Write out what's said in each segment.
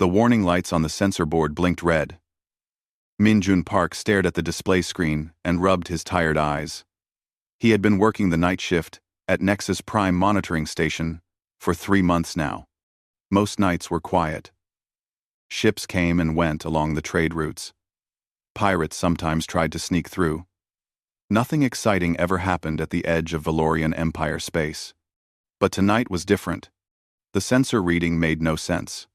The warning lights on the sensor board blinked red. Min-jun Park stared at the display screen and rubbed his tired eyes. He had been working the night shift at Nexus Prime Monitoring Station for 3 months now. Most nights were quiet. Ships came and went along the trade routes. Pirates sometimes tried to sneak through. Nothing exciting ever happened at the edge of Valorian Empire space. But tonight was different. The sensor reading made no sense.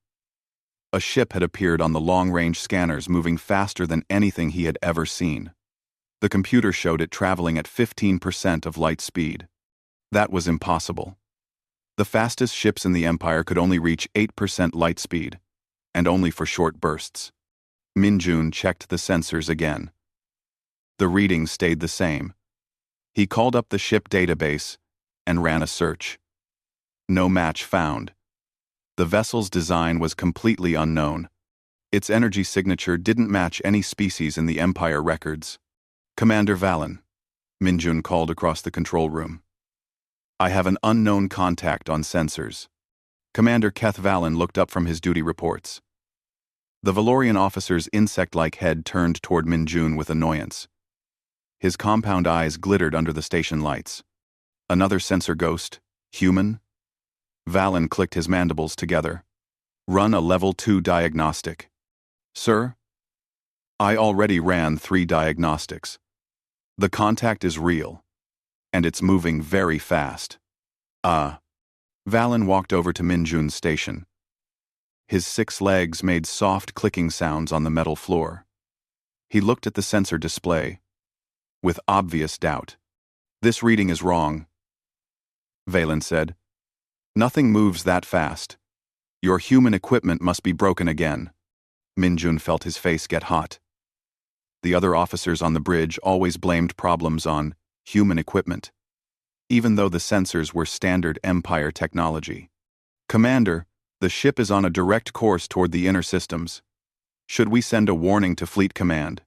A ship had appeared on the long-range scanners, moving faster than anything he had ever seen. The computer showed it traveling at 15% of light speed. That was impossible. The fastest ships in the Empire could only reach 8% light speed, and only for short bursts. Min-jun checked the sensors again. The readings stayed the same. He called up the ship database and ran a search. No match found. The vessel's design was completely unknown. Its energy signature didn't match any species in the Empire records. "Commander Valen," Min-jun called across the control room. "I have an unknown contact on sensors." Commander Keth Valen looked up from his duty reports. The Valorian officer's insect-like head turned toward Min-jun with annoyance. His compound eyes glittered under the station lights. Another sensor ghost? Human? Valen clicked his mandibles together. "Run a Level 2 diagnostic." "Sir?" "I already ran 3 diagnostics. The contact is real. And it's moving very fast." Valen walked over to Min-jun's station. His 6 legs made soft clicking sounds on the metal floor. He looked at the sensor display with obvious doubt. "This reading is wrong," Valen said. "Nothing moves that fast. Your human equipment must be broken again." Min-jun felt his face get hot. The other officers on the bridge always blamed problems on human equipment, even though the sensors were standard Empire technology. "Commander, the ship is on a direct course toward the inner systems. Should we send a warning to Fleet Command?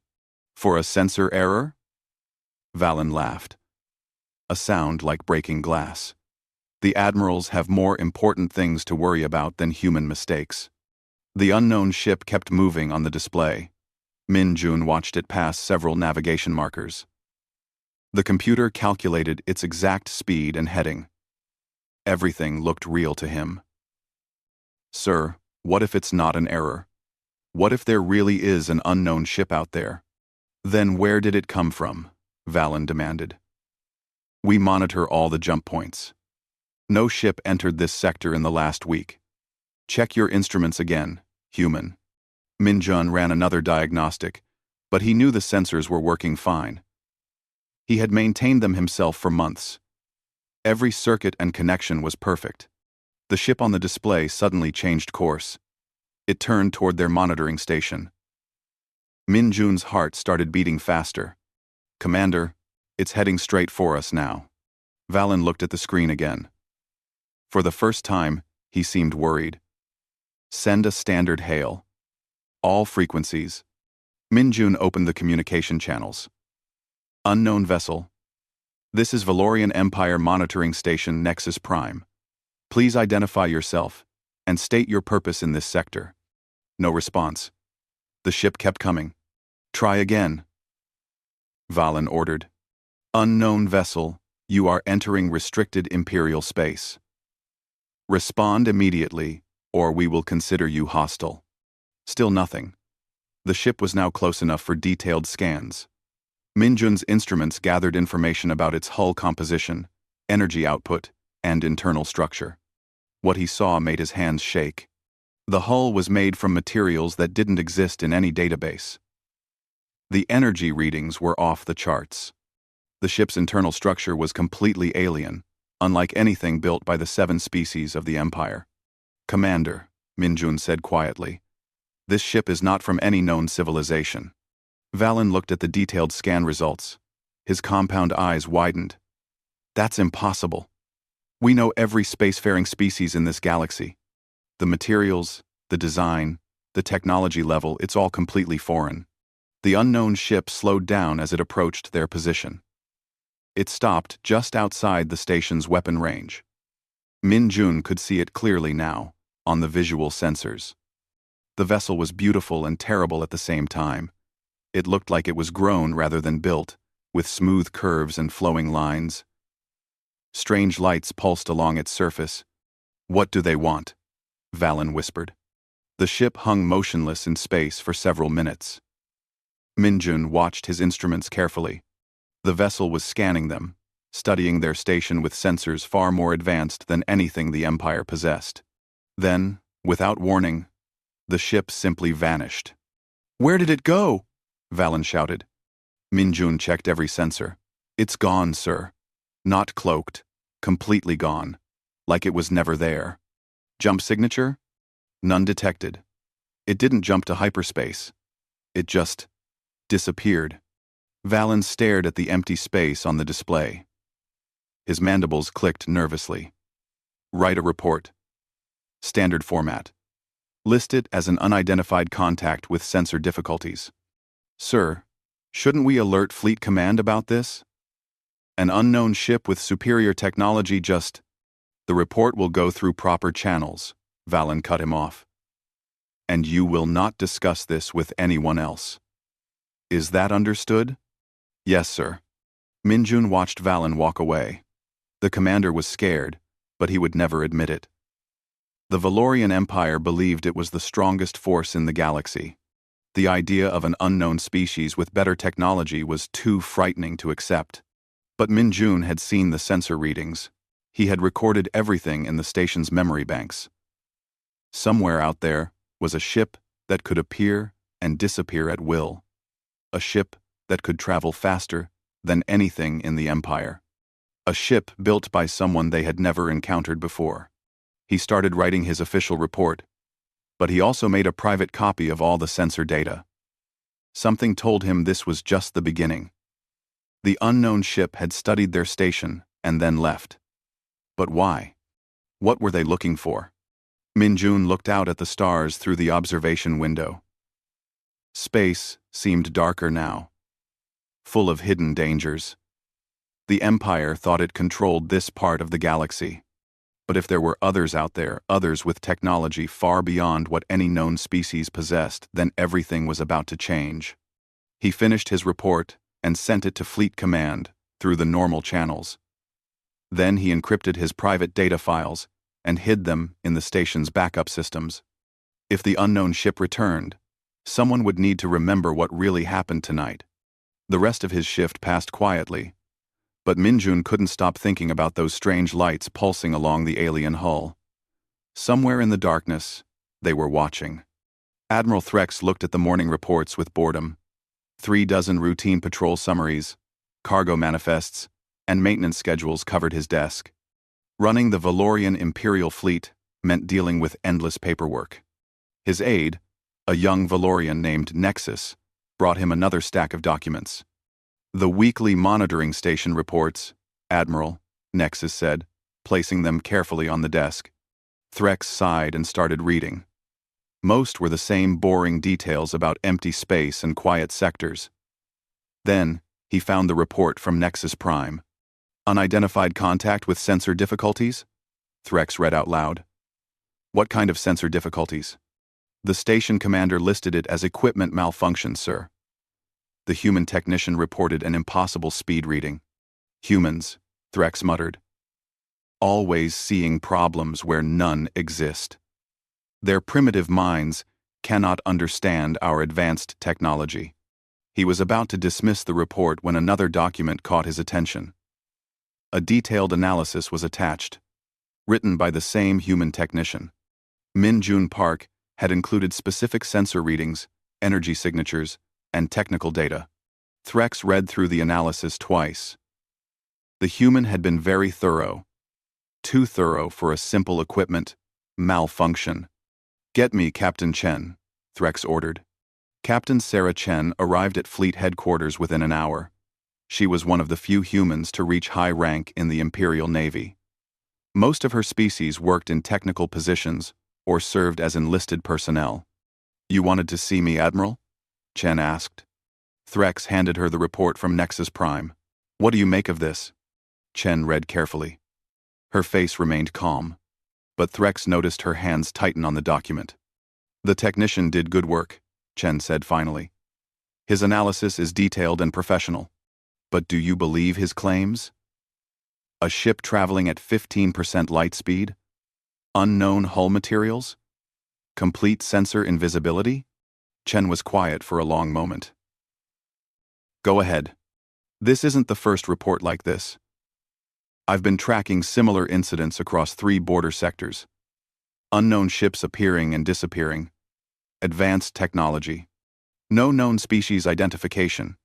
For a sensor error?" Valen laughed. A sound like breaking glass. The admirals have more important things to worry about than human mistakes. The unknown ship kept moving on the display. Min-jun watched it pass several navigation markers. The computer calculated its exact speed and heading. Everything looked real to him. "Sir, what if it's not an error? What if there really is an unknown ship out there?" "Then where did it come from?" Valen demanded. "We monitor all the jump points. No ship entered this sector in the last week. Check your instruments again, human." Min-jun ran another diagnostic, but he knew the sensors were working fine. He had maintained them himself for months. Every circuit and connection was perfect. The ship on the display suddenly changed course. It turned toward their monitoring station. Min-jun's heart started beating faster. "Commander, it's heading straight for us now." Valen looked at the screen again. For the first time, he seemed worried. "Send a standard hail. All frequencies." Min-jun opened the communication channels. "Unknown vessel. This is Valorian Empire Monitoring Station Nexus Prime. Please identify yourself and state your purpose in this sector." No response. The ship kept coming. "Try again," Valen ordered. "Unknown vessel, you are entering restricted Imperial space. Respond immediately, or we will consider you hostile." Still nothing. The ship was now close enough for detailed scans. Min-jun's instruments gathered information about its hull composition, energy output, and internal structure. What he saw made his hands shake. The hull was made from materials that didn't exist in any database. The energy readings were off the charts. The ship's internal structure was completely alien, unlike anything built by the 7 species of the Empire. "Commander," Min-jun said quietly, "this ship is not from any known civilization." Valen looked at the detailed scan results. His compound eyes widened. "That's impossible. We know every spacefaring species in this galaxy. The materials, the design, the technology level, it's all completely foreign." The unknown ship slowed down as it approached their position. It stopped just outside the station's weapon range. Min-jun could see it clearly now, on the visual sensors. The vessel was beautiful and terrible at the same time. It looked like it was grown rather than built, with smooth curves and flowing lines. Strange lights pulsed along its surface. "What do they want?" Valen whispered. The ship hung motionless in space for several minutes. Minjun watched his instruments carefully. The vessel was scanning them, studying their station with sensors far more advanced than anything the Empire possessed. Then, without warning, the ship simply vanished. "Where did it go?" Valen shouted. Minjun checked every sensor. "It's gone, sir. Not cloaked. Completely gone. Like it was never there. Jump signature? None detected. It didn't jump to hyperspace. It just disappeared." Valen stared at the empty space on the display. His mandibles clicked nervously. "Write a report. Standard format. List it as an unidentified contact with sensor difficulties." "Sir, shouldn't we alert Fleet Command about this? An unknown ship with superior technology just—" "The report will go through proper channels," Valen cut him off. "And you will not discuss this with anyone else. Is that understood?" "Yes, sir." Minjun watched Valen walk away. The commander was scared, but he would never admit it. The Valorian Empire believed it was the strongest force in the galaxy. The idea of an unknown species with better technology was too frightening to accept. But Minjun had seen the sensor readings. He had recorded everything in the station's memory banks. Somewhere out there was a ship that could appear and disappear at will. A ship that could travel faster than anything in the Empire. A ship built by someone they had never encountered before. He started writing his official report, but he also made a private copy of all the sensor data. Something told him this was just the beginning. The unknown ship had studied their station and then left. But why? What were they looking for? Minjun looked out at the stars through the observation window. Space seemed darker now, full of hidden dangers. The Empire thought it controlled this part of the galaxy. But if there were others out there, others with technology far beyond what any known species possessed, then everything was about to change. He finished his report and sent it to Fleet Command through the normal channels. Then he encrypted his private data files and hid them in the station's backup systems. If the unknown ship returned, someone would need to remember what really happened tonight. The rest of his shift passed quietly, but Minjun couldn't stop thinking about those strange lights pulsing along the alien hull. Somewhere in the darkness, they were watching. Admiral Threx looked at the morning reports with boredom. 36 routine patrol summaries, cargo manifests, and maintenance schedules covered his desk. Running the Valorian Imperial Fleet meant dealing with endless paperwork. His aide, a young Valorian named Nexus, brought him another stack of documents. "The weekly monitoring station reports, Admiral," Nexus said, placing them carefully on the desk. Threx sighed and started reading. Most were the same boring details about empty space and quiet sectors. Then, he found the report from Nexus Prime. "Unidentified contact with sensor difficulties?" Threx read out loud. "What kind of sensor difficulties?" "The station commander listed it as equipment malfunction, sir." The human technician reported an impossible speed reading. "Humans," Threx muttered. "Always seeing problems where none exist. Their primitive minds cannot understand our advanced technology." He was about to dismiss the report when another document caught his attention. A detailed analysis was attached, written by the same human technician. Minjun Park had included specific sensor readings, energy signatures, and technical data. Threx read through the analysis twice. The human had been very thorough. Too thorough for a simple equipment malfunction. "Get me Captain Chen," Threx ordered. Captain Sarah Chen arrived at Fleet Headquarters within an hour. She was one of the few humans to reach high rank in the Imperial Navy. Most of her species worked in technical positions or served as enlisted personnel. "You wanted to see me, Admiral?" Chen asked. Threx handed her the report from Nexus Prime. "What do you make of this?" Chen read carefully. Her face remained calm, but Threx noticed her hands tighten on the document. The technician did good work, Chen said finally. His analysis is detailed and professional. But do you believe his claims? A ship traveling at 15% light speed? Unknown hull materials? Complete sensor invisibility? Chen was quiet for a long moment. Go ahead. This isn't the first report like this. I've been tracking similar incidents across 3 border sectors. Unknown ships appearing and disappearing. Advanced technology. No known species identification.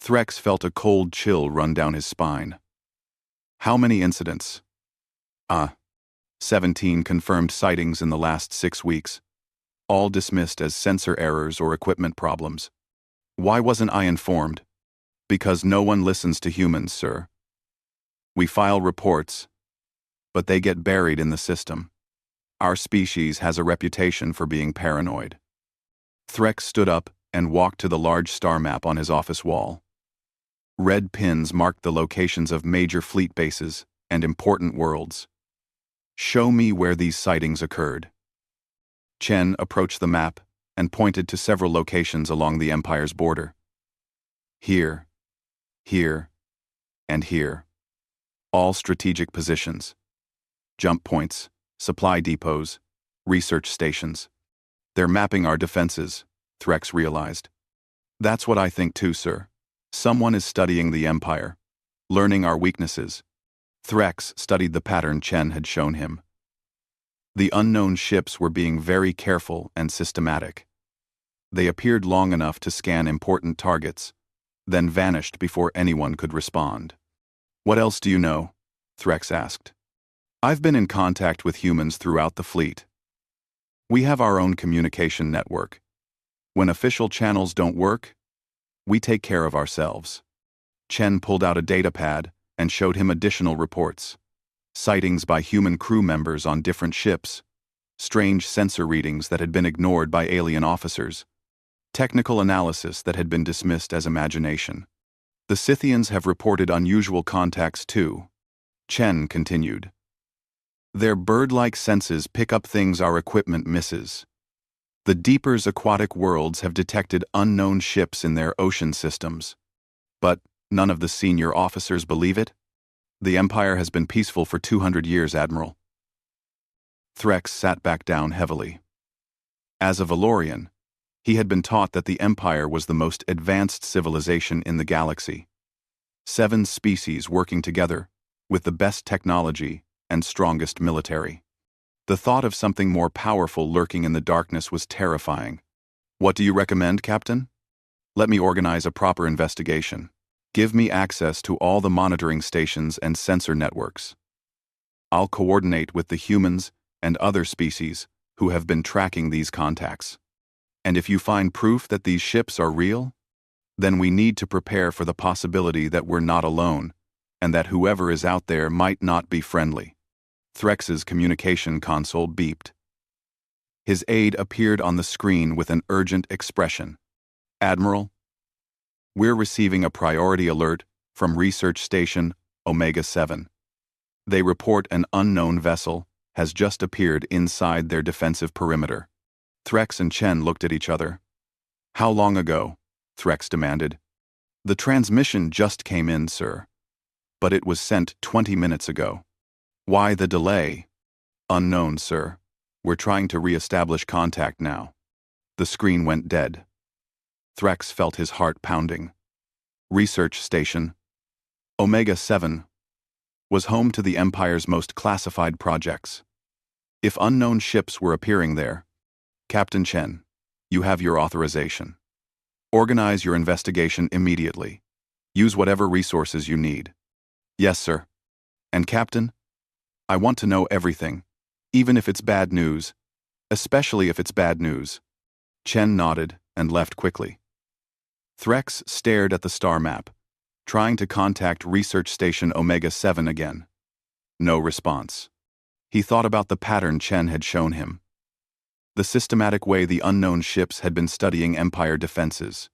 Threx felt a cold chill run down his spine. How many incidents? 17 confirmed sightings in the last 6 weeks. All dismissed as sensor errors or equipment problems. Why wasn't I informed? Because no one listens to humans, sir. We file reports, but they get buried in the system. Our species has a reputation for being paranoid. Threx stood up and walked to the large star map on his office wall. Red pins marked the locations of major fleet bases and important worlds. Show me where these sightings occurred. Chen approached the map and pointed to several locations along the Empire's border. Here, here, and here. All strategic positions. Jump points, supply depots, research stations. They're mapping our defenses, Threx realized. That's what I think too, sir. Someone is studying the Empire, learning our weaknesses. Threx studied the pattern Chen had shown him. The unknown ships were being very careful and systematic. They appeared long enough to scan important targets, then vanished before anyone could respond. What else do you know? Threx asked. I've been in contact with humans throughout the fleet. We have our own communication network. When official channels don't work, we take care of ourselves. Chen pulled out a datapad and showed him additional reports. Sightings by human crew members on different ships, strange sensor readings that had been ignored by alien officers, technical analysis that had been dismissed as imagination. The Scythians have reported unusual contacts too. Chen continued. Their bird-like senses pick up things our equipment misses. The Deeper's aquatic worlds have detected unknown ships in their ocean systems. But none of the senior officers believe it? The Empire has been peaceful for 200 years, Admiral. Threx sat back down heavily. As a Valorian, he had been taught that the Empire was the most advanced civilization in the galaxy. 7 species working together, with the best technology and strongest military. The thought of something more powerful lurking in the darkness was terrifying. What do you recommend, Captain? Let me organize a proper investigation. Give me access to all the monitoring stations and sensor networks. I'll coordinate with the humans and other species who have been tracking these contacts. And if you find proof that these ships are real, then we need to prepare for the possibility that we're not alone, and that whoever is out there might not be friendly. Threx's communication console beeped. His aide appeared on the screen with an urgent expression. Admiral, we're receiving a priority alert from Research Station Omega-7. They report an unknown vessel has just appeared inside their defensive perimeter. Threx and Chen looked at each other. How long ago? Threx demanded. The transmission just came in, sir. But it was sent 20 minutes ago. Why the delay? Unknown, sir. We're trying to re-establish contact now. The screen went dead. Threx felt his heart pounding. Research Station Omega-7 was home to the Empire's most classified projects. If unknown ships were appearing there, Captain Chen, you have your authorization. Organize your investigation immediately. Use whatever resources you need. Yes, sir. And Captain, I want to know everything, even if it's bad news, especially if it's bad news. Chen nodded and left quickly. Threx stared at the star map, trying to contact Research Station Omega-7 again. No response. He thought about the pattern Chen had shown him. The systematic way the unknown ships had been studying Empire defenses.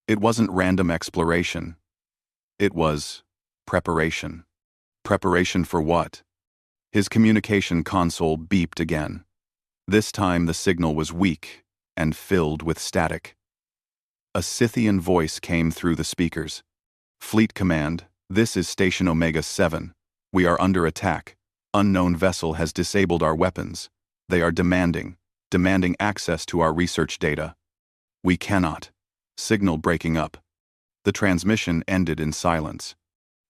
It wasn't random exploration. It was preparation. Preparation for what? His communication console beeped again. This time the signal was weak and filled with static. A Scythian voice came through the speakers. "Fleet Command, this is Station Omega 7. We are under attack. Unknown vessel has disabled our weapons. They are demanding access to our research data. We cannot." Signal breaking up. The transmission ended in silence.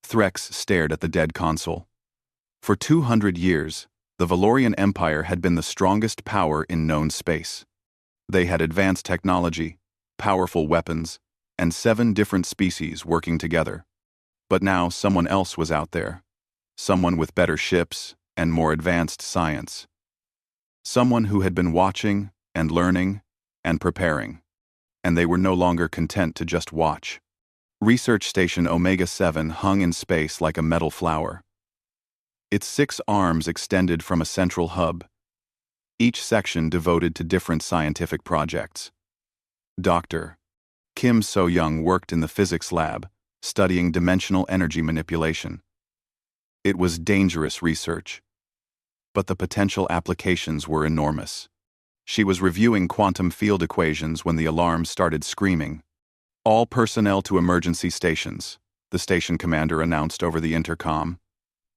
Threx stared at the dead console. For 200 years, the Valorian Empire had been the strongest power in known space. They had advanced technology, powerful weapons, and 7 different species working together. But now someone else was out there. Someone with better ships and more advanced science. Someone who had been watching and learning and preparing. And they were no longer content to just watch. Research Station Omega 7 hung in space like a metal flower. Its 6 arms extended from a central hub, each section devoted to different scientific projects. Dr. Kim So-young worked in the physics lab, studying dimensional energy manipulation. It was dangerous research, but the potential applications were enormous. She was reviewing quantum field equations when the alarm started screaming. "All personnel to emergency stations," the station commander announced over the intercom.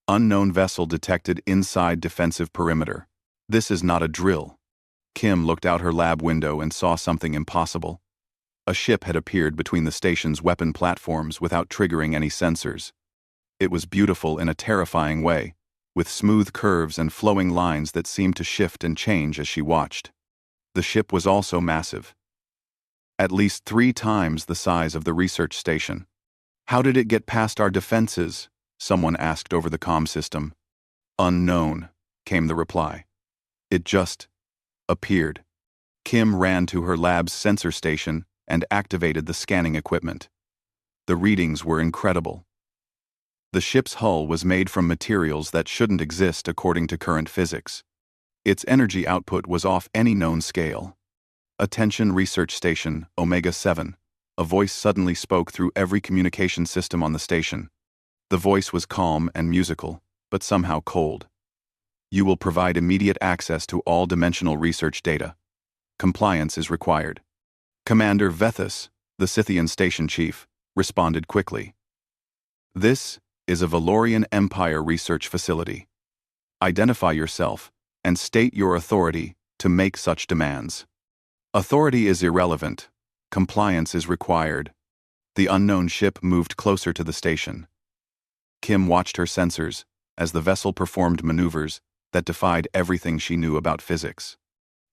"Unknown vessel detected inside defensive perimeter. This is not a drill." Kim looked out her lab window and saw something impossible. A ship had appeared between the station's weapon platforms without triggering any sensors. It was beautiful in a terrifying way, with smooth curves and flowing lines that seemed to shift and change as she watched. The ship was also massive. At least 3 times the size of the research station. "How did it get past our defenses?" someone asked over the comm system. "Unknown," came the reply. "It just appeared." Kim ran to her lab's sensor station and activated the scanning equipment. The readings were incredible. The ship's hull was made from materials that shouldn't exist according to current physics. Its energy output was off any known scale. "Attention Research Station, Omega 7. A voice suddenly spoke through every communication system on the station. The voice was calm and musical, but somehow cold. "You will provide immediate access to all dimensional research data. Compliance is required." Commander Vethus, the Scythian station chief, responded quickly. "This is a Valorian Empire research facility. Identify yourself and state your authority to make such demands." "Authority is irrelevant. Compliance is required." The unknown ship moved closer to the station. Kim watched her sensors as the vessel performed maneuvers that defied everything she knew about physics.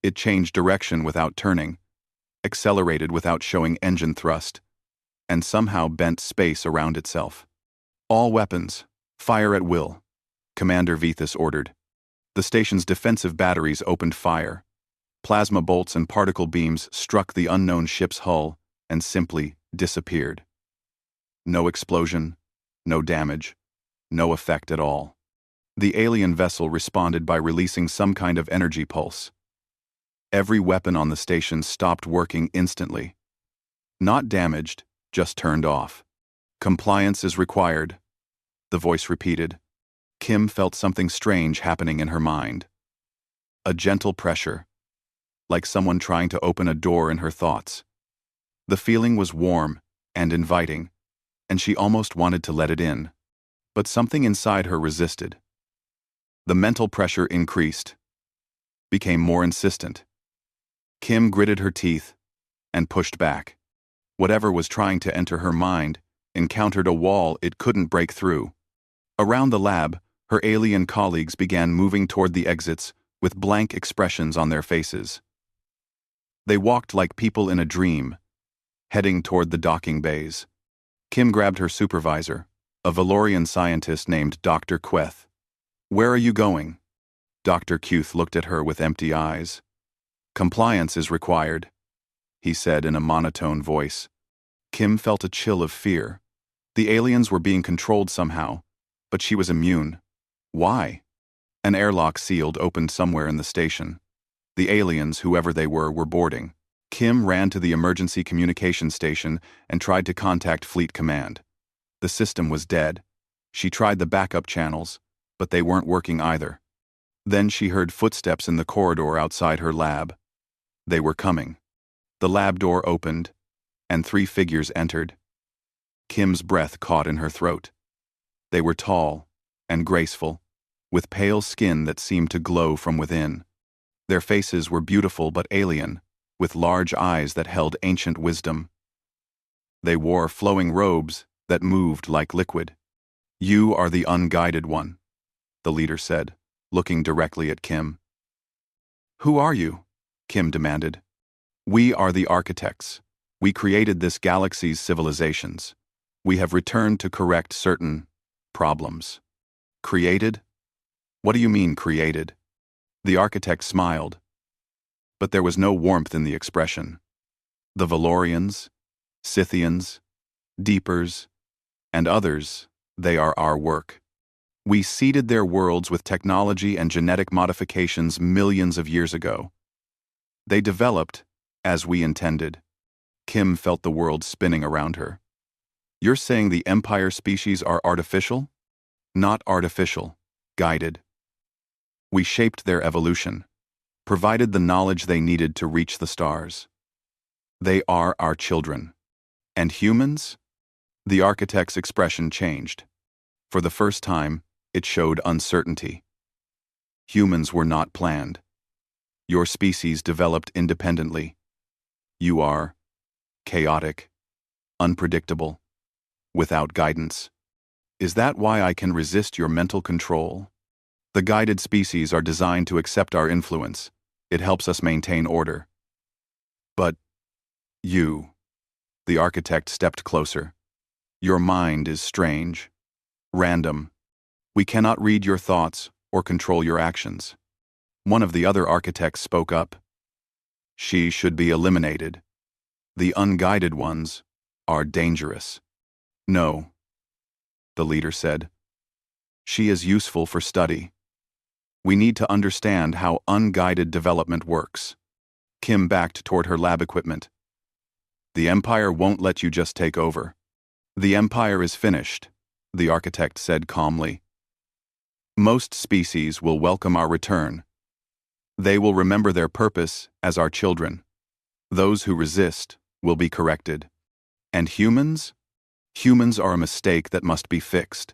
It changed direction without turning, accelerated without showing engine thrust, and somehow bent space around itself. "All weapons, fire at will," Commander Vethus ordered. The station's defensive batteries opened fire. Plasma bolts and particle beams struck the unknown ship's hull and simply disappeared. No explosion, no damage, no effect at all. The alien vessel responded by releasing some kind of energy pulse. Every weapon on the station stopped working instantly. Not damaged, just turned off. "Compliance is required," the voice repeated. Kim felt something strange happening in her mind. A gentle pressure, like someone trying to open a door in her thoughts. The feeling was warm and inviting, and she almost wanted to let it in. But something inside her resisted. The mental pressure increased, became more insistent. Kim gritted her teeth and pushed back. Whatever was trying to enter her mind encountered a wall it couldn't break through. Around the lab, her alien colleagues began moving toward the exits with blank expressions on their faces. They walked like people in a dream, heading toward the docking bays. Kim grabbed her supervisor, a Valorian scientist named Dr. Queth. "Where are you going?" Dr. Queth looked at her with empty eyes. "Compliance is required," he said in a monotone voice. Kim felt a chill of fear. The aliens were being controlled somehow, but she was immune. Why? An airlock sealed opened somewhere in the station. The aliens, whoever they were boarding. Kim ran to the emergency communication station and tried to contact Fleet Command. The system was dead. She tried the backup channels, but they weren't working either. Then she heard footsteps in the corridor outside her lab. They were coming. The lab door opened, and 3 figures entered. Kim's breath caught in her throat. They were tall and graceful, with pale skin that seemed to glow from within. Their faces were beautiful but alien, with large eyes that held ancient wisdom. They wore flowing robes that moved like liquid. "You are the unguided one," the leader said, looking directly at Kim. "Who are you?" Kim demanded. "We are the architects. We created this galaxy's civilizations. We have returned to correct certain problems." "Created? What do you mean, created?" The architect smiled, but there was no warmth in the expression. "The Valorians, Scythians, Deepers, and others, they are our work. We seeded their worlds with technology and genetic modifications millions of years ago. They developed as we intended." Kim felt the world spinning around her. "You're saying the Empire species are artificial?" "Not artificial, guided. We shaped their evolution, provided the knowledge they needed to reach the stars. They are our children. And humans?" The architect's expression changed. For the first time, it showed uncertainty. "Humans were not planned. Your species developed independently. You are chaotic, unpredictable, without guidance. Is that why I can resist your mental control? The guided species are designed to accept our influence. It helps us maintain order. But you..." The architect stepped closer. "Your mind is strange, random. We cannot read your thoughts or control your actions." One of the other architects spoke up. "She should be eliminated. The unguided ones are dangerous." "No," the leader said. "She is useful for study. We need to understand how unguided development works." Kim backed toward her lab equipment. "The Empire won't let you just take over." "The Empire is finished," the architect said calmly. "Most species will welcome our return. They will remember their purpose as our children. Those who resist will be corrected. And humans? Humans are a mistake that must be fixed.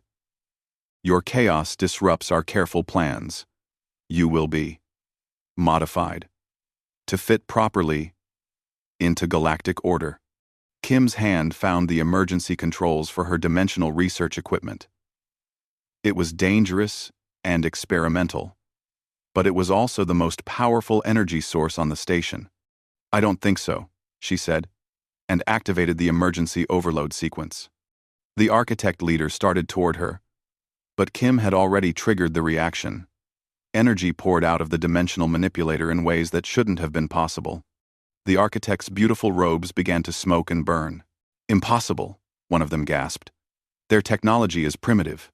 Your chaos disrupts our careful plans. You will be modified to fit properly into galactic order." Kim's hand found the emergency controls for her dimensional research equipment. It was dangerous and experimental, but it was also the most powerful energy source on the station. "I don't think so," she said, and activated the emergency overload sequence. The architect leader started toward her, but Kim had already triggered the reaction. Energy poured out of the dimensional manipulator in ways that shouldn't have been possible. The architect's beautiful robes began to smoke and burn. "Impossible," one of them gasped. "Their technology is primitive."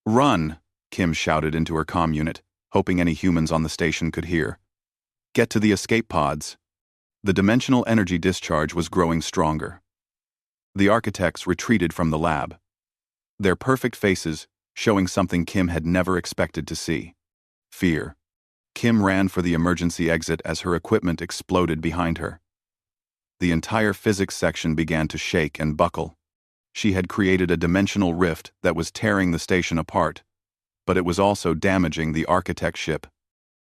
"Run," Kim shouted into her comm unit, hoping any humans on the station could hear. "Get to the escape pods." The dimensional energy discharge was growing stronger. The architects retreated from the lab, their perfect faces showing something Kim had never expected to see: fear. Kim ran for the emergency exit as her equipment exploded behind her. The entire physics section began to shake and buckle. She had created a dimensional rift that was tearing the station apart, but it was also damaging the architect's ship.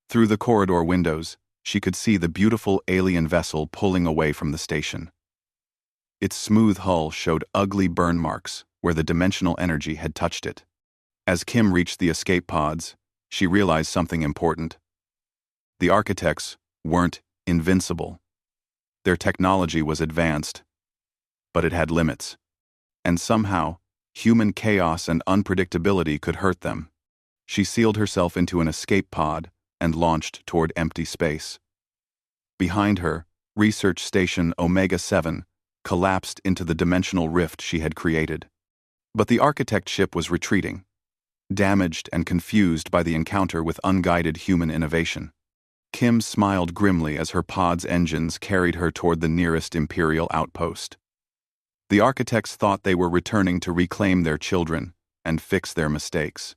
Through the corridor windows, she could see the beautiful alien vessel pulling away from the station. Its smooth hull showed ugly burn marks where the dimensional energy had touched it. As Kim reached the escape pods, she realized something important. The architects weren't invincible. Their technology was advanced, but it had limits. And somehow, human chaos and unpredictability could hurt them. She sealed herself into an escape pod and launched toward empty space. Behind her, Research Station Omega-7 collapsed into the dimensional rift she had created. But the architect ship was retreating, damaged and confused by the encounter with unguided human innovation. Kim smiled grimly as her pod's engines carried her toward the nearest Imperial outpost. The architects thought they were returning to reclaim their children and fix their mistakes.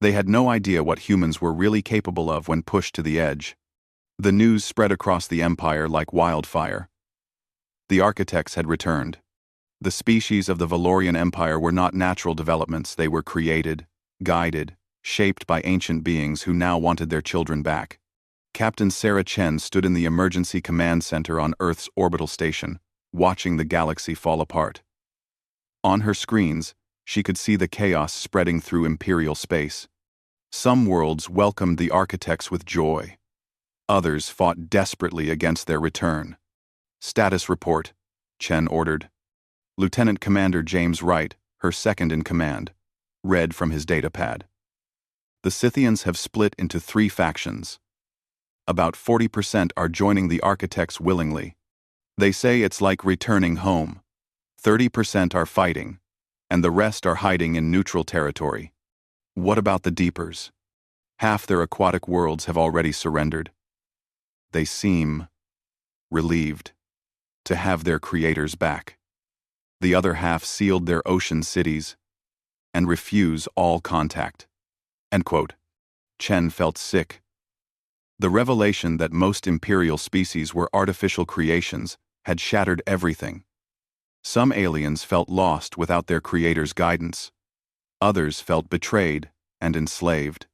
They had no idea what humans were really capable of when pushed to the edge. The news spread across the Empire like wildfire. The architects had returned. The species of the Valorian Empire were not natural developments, they were created, guided, shaped by ancient beings who now wanted their children back. Captain Sarah Chen stood in the emergency command center on Earth's orbital station, watching the galaxy fall apart. On her screens, she could see the chaos spreading through Imperial space. Some worlds welcomed the architects with joy. Others fought desperately against their return. "Status report," Chen ordered. Lieutenant Commander James Wright, her second in command, read from his datapad. "The Scythians have split into 3 factions. About 40% are joining the architects willingly. They say it's like returning home. 30% are fighting, and the rest are hiding in neutral territory. What about the Deepers? Half their aquatic worlds have already surrendered. They seem relieved to have their creators back. The other half sealed their ocean cities and refuse all contact." End quote. Chen felt sick. The revelation that most Imperial species were artificial creations had shattered everything. Some aliens felt lost without their creators' guidance. Others felt betrayed and enslaved.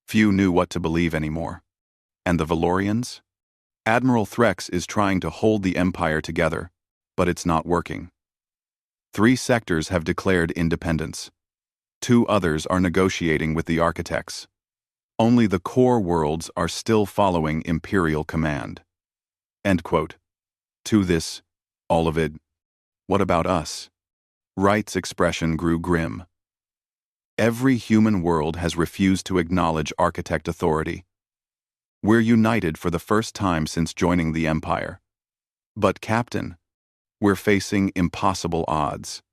Few knew what to believe anymore. And the Valorians? Admiral Threx is trying to hold the Empire together, but it's not working. 3 sectors have declared independence. 2 others are negotiating with the architects. Only the core worlds are still following Imperial command. End quote. To this, all of it. What about us? Wright's expression grew grim. Every human world has refused to acknowledge architect authority. We're united for the first time since joining the Empire. But, Captain, we're facing impossible odds.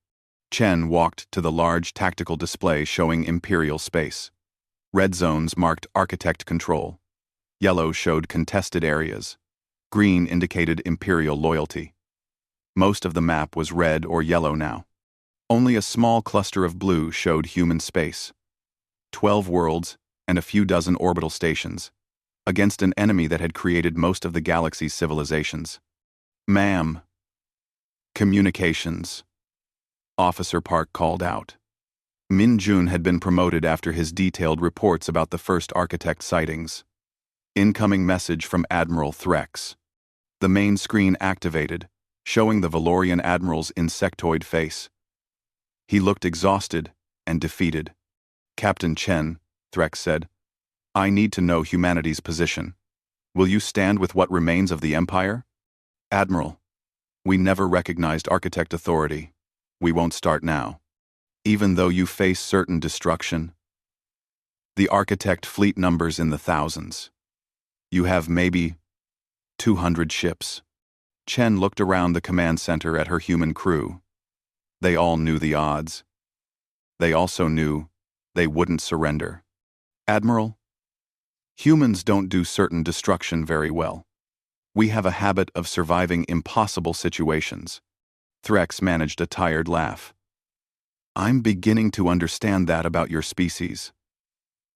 Chen walked to the large tactical display showing Imperial space. Red zones marked architect control. Yellow showed contested areas. Green indicated Imperial loyalty. Most of the map was red or yellow now. Only a small cluster of blue showed human space. 12 worlds and a few dozen orbital stations, against an enemy that had created most of the galaxy's civilizations. "Ma'am." "Communications," Officer Park called out. Min Jun had been promoted after his detailed reports about the first architect sightings. Incoming message from Admiral Threx. The main screen activated, showing the Valorian Admiral's insectoid face. He looked exhausted and defeated. "Captain Chen," Threx said, "I need to know humanity's position. Will you stand with what remains of the Empire?" "Admiral, we never recognized architect authority. We won't start now. Even though you face certain destruction. The architect fleet numbers in the thousands. You have maybe 200 ships." Chen looked around the command center at her human crew. They all knew the odds. They also knew they wouldn't surrender. "Admiral, humans don't do certain destruction very well. We have a habit of surviving impossible situations." Threx managed a tired laugh. "I'm beginning to understand that about your species.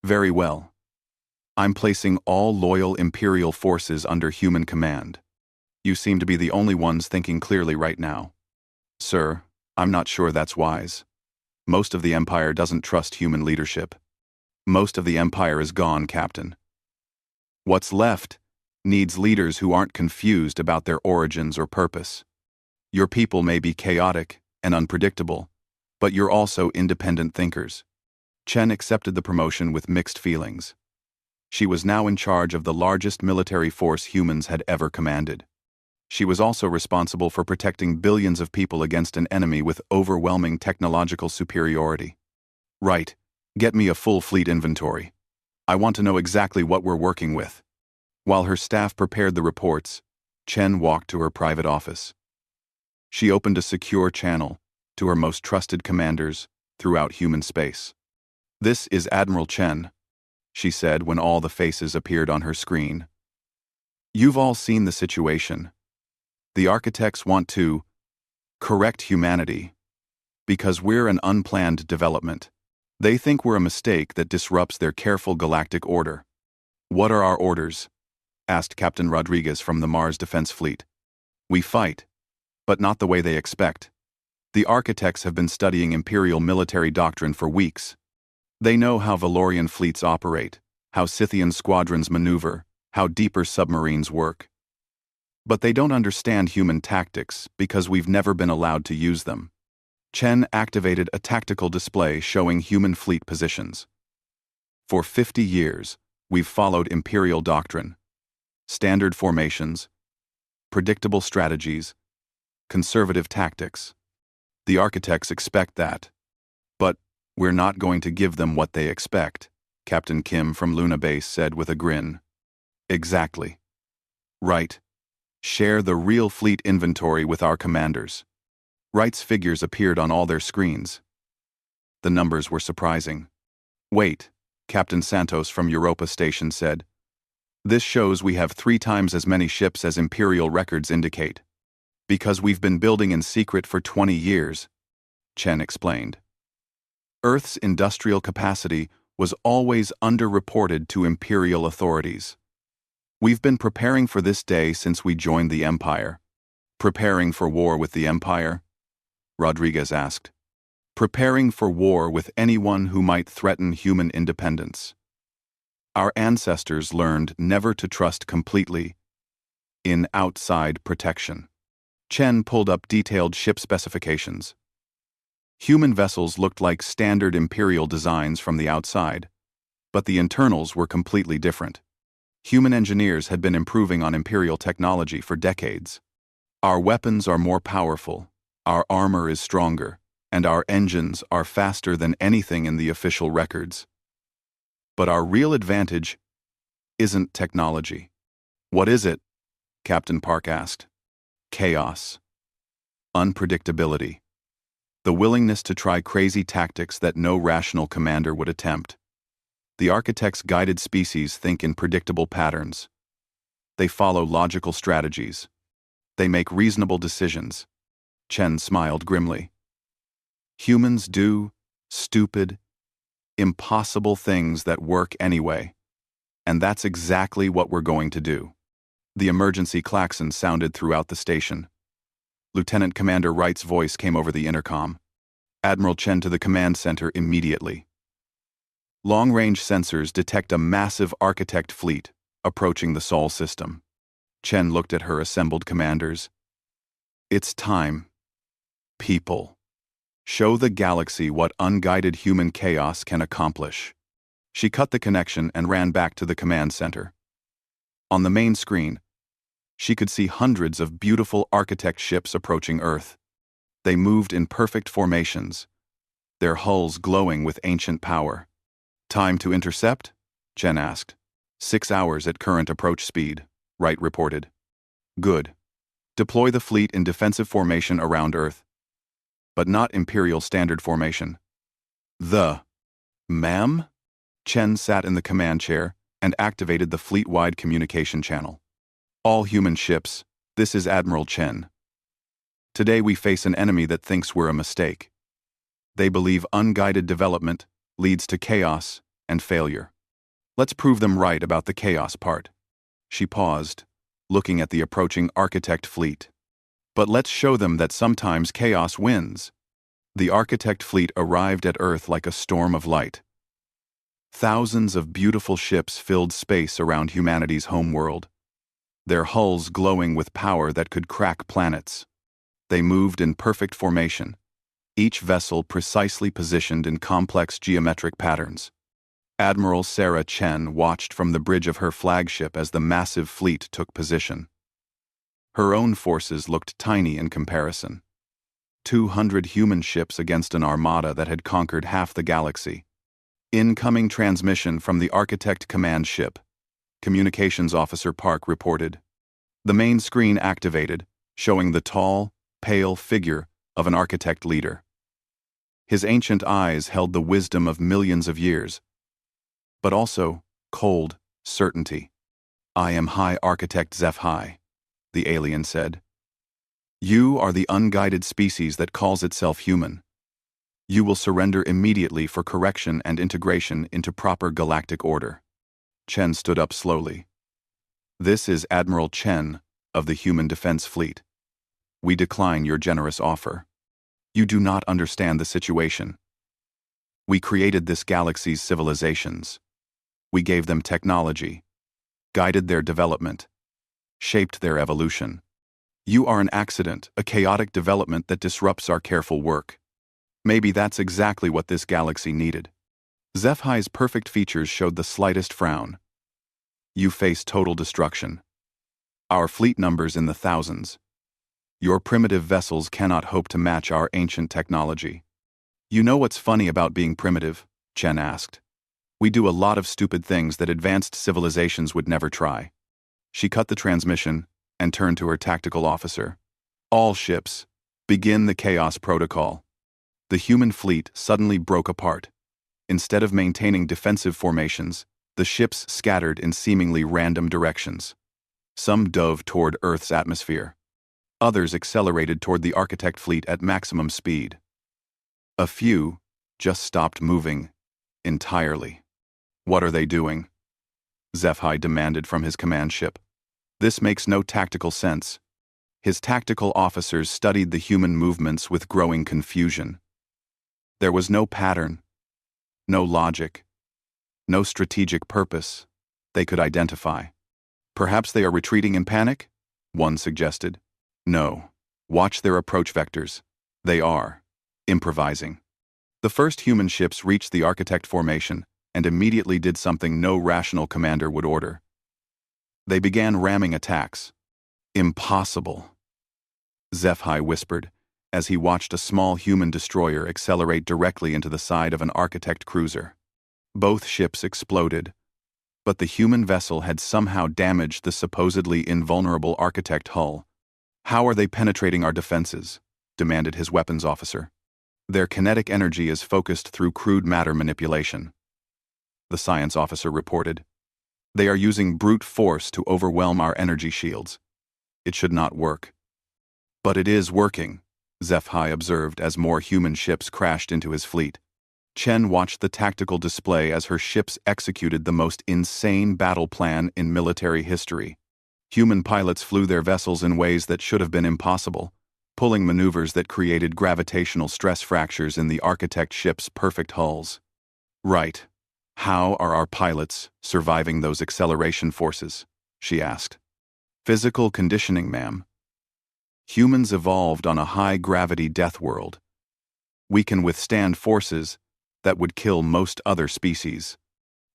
Very well. I'm placing all loyal Imperial forces under human command. You seem to be the only ones thinking clearly right now. Sir, I'm not sure that's wise. Most of the Empire doesn't trust human leadership. Most of the Empire is gone, Captain. What's left needs leaders who aren't confused about their origins or purpose. Your people may be chaotic and unpredictable, but you're also independent thinkers." Chen accepted the promotion with mixed feelings. She was now in charge of the largest military force humans had ever commanded. She was also responsible for protecting billions of people against an enemy with overwhelming technological superiority. "Right, get me a full fleet inventory. I want to know exactly what we're working with." While her staff prepared the reports, Chen walked to her private office. She opened a secure channel to her most trusted commanders throughout human space. "This is Admiral Chen," she said when all the faces appeared on her screen. "You've all seen the situation. The architects want to correct humanity because we're an unplanned development. They think we're a mistake that disrupts their careful galactic order. What are our orders? Asked Captain Rodriguez from the Mars Defense Fleet. We fight, but not the way they expect. The architects have been studying Imperial military doctrine for weeks. They know how Valorian fleets operate, how Scythian squadrons maneuver, how deeper submarines work. But they don't understand human tactics because we've never been allowed to use them. Chen activated a tactical display showing human fleet positions. For 50 years, we've followed Imperial doctrine. Standard formations, predictable strategies, conservative tactics. The architects expect that. But we're not going to give them what they expect, Captain Kim from Luna Base said with a grin. Exactly. Right. Share the real fleet inventory with our commanders. Wright's figures appeared on all their screens. The numbers were surprising. Wait, Captain Santos from Europa Station said. This shows we have 3 times as many ships as Imperial records indicate. Because we've been building in secret for 20 years, Chen explained. Earth's industrial capacity was always underreported to Imperial authorities. We've been preparing for this day since we joined the Empire. Preparing for war with the Empire? Rodriguez asked. Preparing for war with anyone who might threaten human independence. Our ancestors learned never to trust completely in outside protection. Chen pulled up detailed ship specifications. Human vessels looked like standard Imperial designs from the outside, but the internals were completely different. Human engineers had been improving on Imperial technology for decades. Our weapons are more powerful, our armor is stronger, and our engines are faster than anything in the official records. But our real advantage isn't technology. What is it? Captain Park asked. Chaos. Unpredictability. The willingness to try crazy tactics that no rational commander would attempt. The architects' guided species think in predictable patterns. They follow logical strategies. They make reasonable decisions. Chen smiled grimly. Humans do stupid, impossible things that work anyway. And that's exactly what we're going to do. The emergency klaxon sounded throughout the station. Lieutenant Commander Wright's voice came over the intercom. Admiral Chen to the command center immediately. Long-range sensors detect a massive architect fleet approaching the Sol system. Chen looked at her assembled commanders. It's time. People. Show the galaxy what unguided human chaos can accomplish. She cut the connection and ran back to the command center. On the main screen, she could see hundreds of beautiful architect ships approaching Earth. They moved in perfect formations, their hulls glowing with ancient power. Time to intercept? Chen asked. 6 hours at current approach speed, Wright reported. Good. Deploy the fleet in defensive formation around Earth. But not Imperial standard formation. Ma'am? Chen sat in the command chair and activated the fleet-wide communication channel. All human ships, this is Admiral Chen. Today we face an enemy that thinks we're a mistake. They believe unguided development leads to chaos and failure. Let's prove them right about the chaos part. She paused, looking at the approaching architect fleet. But let's show them that sometimes chaos wins. The architect fleet arrived at Earth like a storm of light. Thousands of beautiful ships filled space around humanity's homeworld, their hulls glowing with power that could crack planets. They moved in perfect formation, each vessel precisely positioned in complex geometric patterns. Admiral Sarah Chen watched from the bridge of her flagship as the massive fleet took position. Her own forces looked tiny in comparison. 200 human ships against an armada that had conquered half the galaxy. Incoming transmission from the Architect Command ship. Communications Officer Park reported. The main screen activated, showing the tall, pale figure of an architect leader. His ancient eyes held the wisdom of millions of years, but also cold certainty. I am High Architect HFY, the alien said. You are the unguided species that calls itself human. You will surrender immediately for correction and integration into proper galactic order. Chen stood up slowly. This is Admiral Chen of the Human Defense Fleet. We decline your generous offer. You do not understand the situation. We created this galaxy's civilizations. We gave them technology, guided their development, shaped their evolution. You are an accident, a chaotic development that disrupts our careful work. Maybe that's exactly what this galaxy needed. HFY's perfect features showed the slightest frown. You face total destruction. Our fleet numbers in the thousands. Your primitive vessels cannot hope to match our ancient technology. You know what's funny about being primitive? Chen asked. We do a lot of stupid things that advanced civilizations would never try. She cut the transmission and turned to her tactical officer. All ships, begin the chaos protocol. The human fleet suddenly broke apart. Instead of maintaining defensive formations, the ships scattered in seemingly random directions. Some dove toward Earth's atmosphere. Others accelerated toward the Architect fleet at maximum speed. A few just stopped moving entirely. What are they doing? HFY demanded from his command ship. This makes no tactical sense. His tactical officers studied the human movements with growing confusion. There was no pattern, no logic, no strategic purpose they could identify. Perhaps they are retreating in panic? One suggested. No. Watch their approach vectors. They are improvising. The first human ships reached the Architect formation and immediately did something no rational commander would order. They began ramming attacks. Impossible, HFY whispered, as he watched a small human destroyer accelerate directly into the side of an Architect cruiser. Both ships exploded, but the human vessel had somehow damaged the supposedly invulnerable Architect hull. How are they penetrating our defenses? Demanded his weapons officer. Their kinetic energy is focused through crude matter manipulation, the science officer reported. They are using brute force to overwhelm our energy shields. It should not work. But it is working, HFY observed as more human ships crashed into his fleet. Chen watched the tactical display as her ships executed the most insane battle plan in military history. Human pilots flew their vessels in ways that should have been impossible, pulling maneuvers that created gravitational stress fractures in the Architect ship's perfect hulls. Right. How are our pilots surviving those acceleration forces? She asked. Physical conditioning, ma'am. Humans evolved on a high-gravity death world. We can withstand forces that would kill most other species.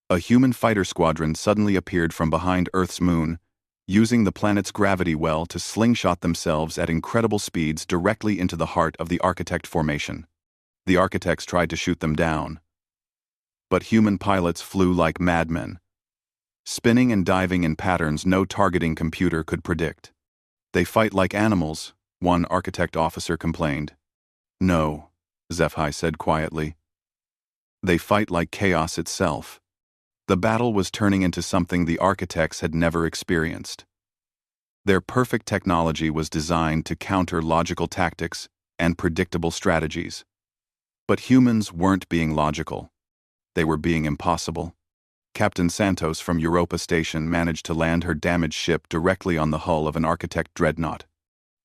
A human fighter squadron suddenly appeared from behind Earth's moon, using the planet's gravity well to slingshot themselves at incredible speeds directly into the heart of the Architect formation. The Architects tried to shoot them down, but human pilots flew like madmen, spinning and diving in patterns no targeting computer could predict. They fight like animals, one Architect officer complained. No, HFY said quietly. They fight like chaos itself. The battle was turning into something the Architects had never experienced. Their perfect technology was designed to counter logical tactics and predictable strategies. But humans weren't being logical. They were being impossible. Captain Santos from Europa Station managed to land her damaged ship directly on the hull of an Architect dreadnought.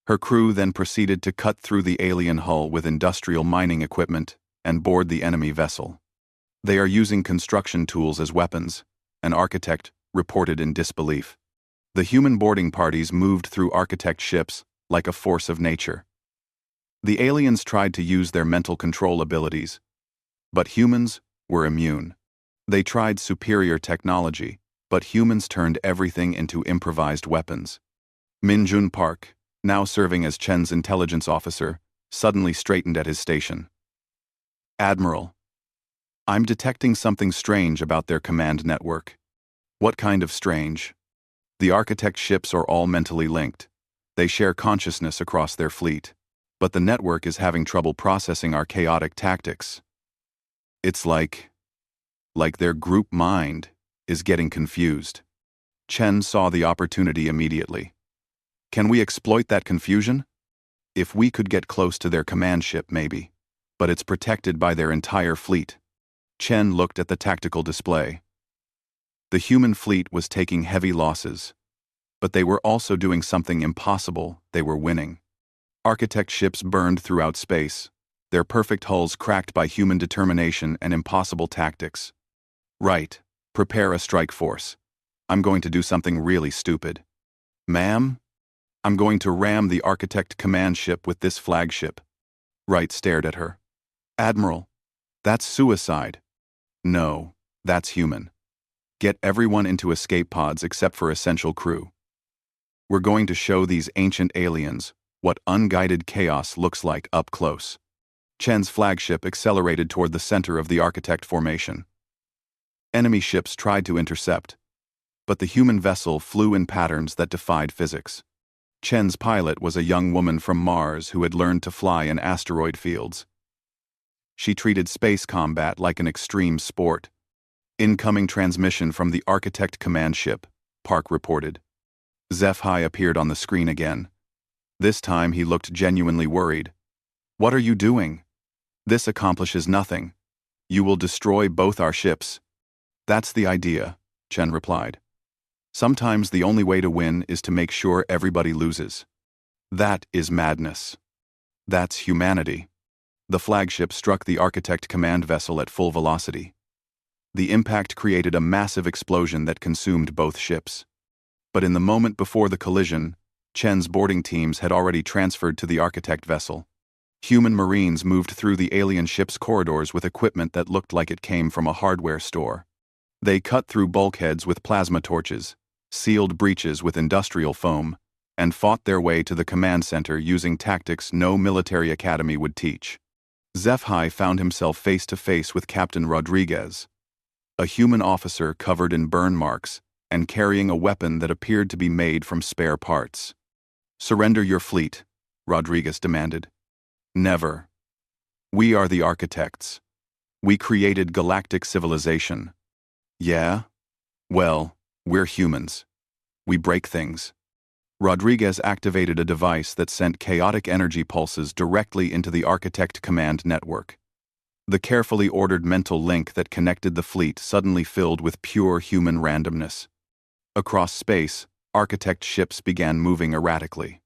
Her crew then proceeded to cut through the alien hull with industrial mining equipment and board the enemy vessel. They are using construction tools as weapons, an Architect reported in disbelief. The human boarding parties moved through Architect ships like a force of nature. The aliens tried to use their mental control abilities, but humans were immune. They tried superior technology, but humans turned everything into improvised weapons. Min-jun Park, now serving as Chen's intelligence officer, suddenly straightened at his station. Admiral, I'm detecting something strange about their command network. What kind of strange? The Architect ships are all mentally linked. They share consciousness across their fleet, but the network is having trouble processing our chaotic tactics. It's like their group mind is getting confused. Chen saw the opportunity immediately. Can we exploit that confusion? If we could get close to their command ship, maybe. but it's protected by their entire fleet. Chen looked at the tactical display. The human fleet was taking heavy losses, but they were also doing something impossible. They were winning. Architect ships burned throughout space, their perfect hulls cracked by human determination and impossible tactics. Right, prepare a strike force. I'm going to do something really stupid. Ma'am? I'm going to ram the Architect command ship with this flagship. Wright stared at her. Admiral, that's suicide. No, that's human. Get everyone into escape pods except for essential crew. We're going to show these ancient aliens what unguided chaos looks like up close. Chen's flagship accelerated toward the center of the Architect formation. Enemy ships tried to intercept, but the human vessel flew in patterns that defied physics. Chen's pilot was a young woman from Mars who had learned to fly in asteroid fields. She treated space combat like an extreme sport. Incoming transmission from the Architect command ship, Park reported. HFY appeared on the screen again. This time he looked genuinely worried. What are you doing? This accomplishes nothing. You will destroy both our ships. That's the idea, Chen replied. Sometimes the only way to win is to make sure everybody loses. That is madness. That's humanity. The flagship struck the Architect command vessel at full velocity. The impact created a massive explosion that consumed both ships. But in the moment before the collision, Chen's boarding teams had already transferred to the Architect vessel. Human Marines moved through the alien ship's corridors with equipment that looked like it came from a hardware store. They cut through bulkheads with plasma torches, sealed breaches with industrial foam, and fought their way to the command center using tactics no military academy would teach. HFY found himself face to face with Captain Rodriguez, a human officer covered in burn marks and carrying a weapon that appeared to be made from spare parts. Surrender your fleet, Rodriguez demanded. Never. We are the Architects. We created galactic civilization. Yeah? Well, we're humans. We break things. Rodriguez activated a device that sent chaotic energy pulses directly into the Architect command network. The carefully ordered mental link that connected the fleet suddenly filled with pure human randomness. Across space, Architect ships began moving erratically.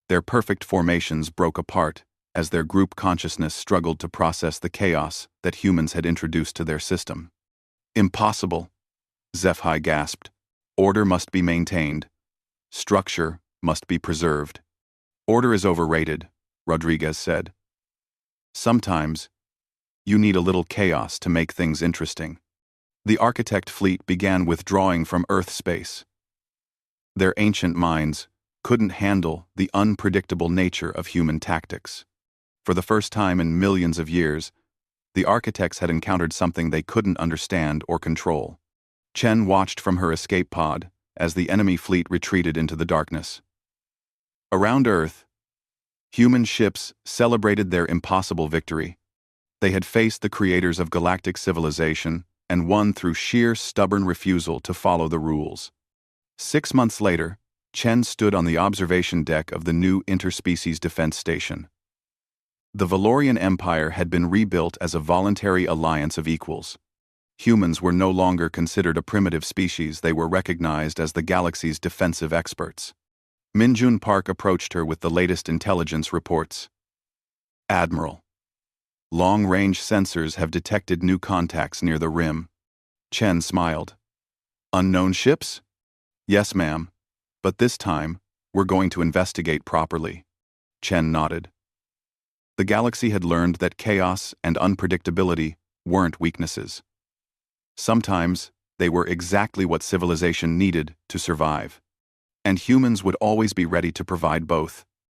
Their perfect formations broke apart as their group consciousness struggled to process the chaos that humans had introduced to their system. Impossible, HFY gasped. Order must be maintained. Structure must be preserved. Order is overrated, Rodriguez said. Sometimes, you need a little chaos to make things interesting. The Architect fleet began withdrawing from Earth space. Their ancient minds couldn't handle the unpredictable nature of human tactics. For the first time in millions of years, the Architects had encountered something they couldn't understand or control. Chen watched from her escape pod as the enemy fleet retreated into the darkness. Around Earth, human ships celebrated their impossible victory. They had faced the creators of galactic civilization and won through sheer stubborn refusal to follow the rules. 6 months later, Chen stood on the observation deck of the new interspecies defense station. The Valorian Empire had been rebuilt as a voluntary alliance of equals. Humans were no longer considered a primitive species, they were recognized as the galaxy's defensive experts. Minjun Park approached her with the latest intelligence reports. Admiral, long-range sensors have detected new contacts near the rim. Chen smiled. Unknown ships? Yes, ma'am. But this time, we're going to investigate properly. Chen nodded. The galaxy had learned that chaos and unpredictability weren't weaknesses. Sometimes, they were exactly what civilization needed to survive. And humans would always be ready to provide both.